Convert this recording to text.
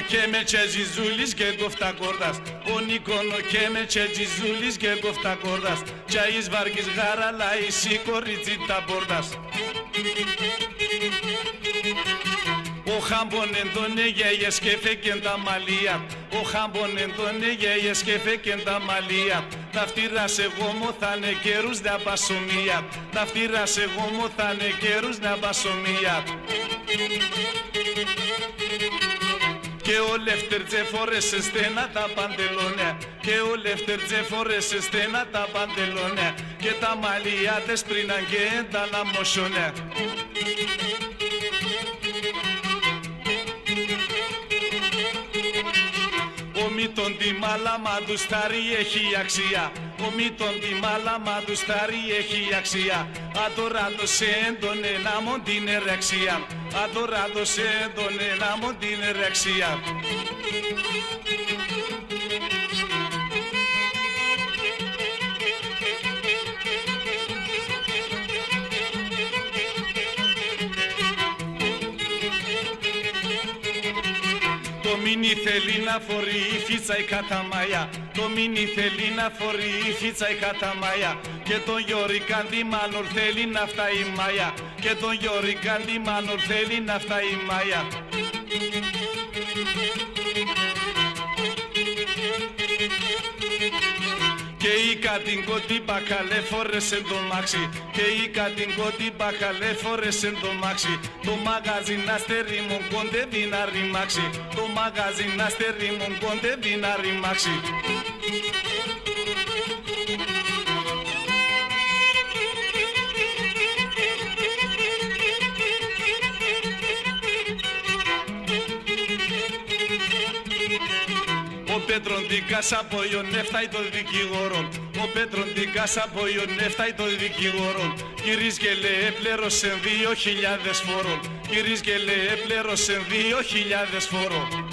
και με τσεζιζούλης και κοφτακόρδας. Ο Νικόνο και με τσεζιζούλης και κοφτακόρδας. Τσάις βάρκης γάραλα εις κορίτσι τα πόρτας. Ο χάμπον εντώνε γέγες και φέκεν τα μαλλία. Ο χάμπον εντώνε γέγες και φέκεν τα μαλλία. Τα φτύρα σε γόμο θα είναι καιρούς να πασομία. Τα φτύρα σε γόμο θα είναι καιρούς να πασομία. Και ο Λεύτερτζε φόρεσε στενά τα παντελόνια. Και ο Λεύτερτζε φόρεσε στενά τα παντελόνια. Και τα μαλλιά τες πρίναν και τα λαμοσόνια. Ο μύτον τη μάλαμα του στάρι έχει αξία. Ο μύτον τη μάλαμα του στάρι έχει αξία. Αδωράτο σε έντονε να μον την ερεξία. Αδωράτο σε έντονε να μον την ερεξία. Το μίνι θέλει να φορεί η φίτσα η καταμάια. Το μίνι θέλει να φορεί η φίτσα η καταμάια. Και τον Γιώρη Κάντι μάλλον θέλει να φτάει η Μάια. Και τον Γιώρη Κάντι μάλλον θέλει να φτάει η Μάια. Και η κατοικότη μπακαλέ φόρεσε το μάξι. Και η κατοικότη μπακαλέ φόρεσε το μάξι. Το μαγαζί να στερεί μου κοντεύει να ρημάξει. Το μαγαζί να στερεί μου κοντεύει να ρημάξει. Ο Πετροντικάς από Ιωνέφταει το δικηγόρο. Ο Πετροντικάς από Ιωνέφταει το δικηγόρο. Κυρίς και λέει έπλερωσε 2.000 φόρο. Κυρίς και λέει έπλερωσε 2.000 φόρο.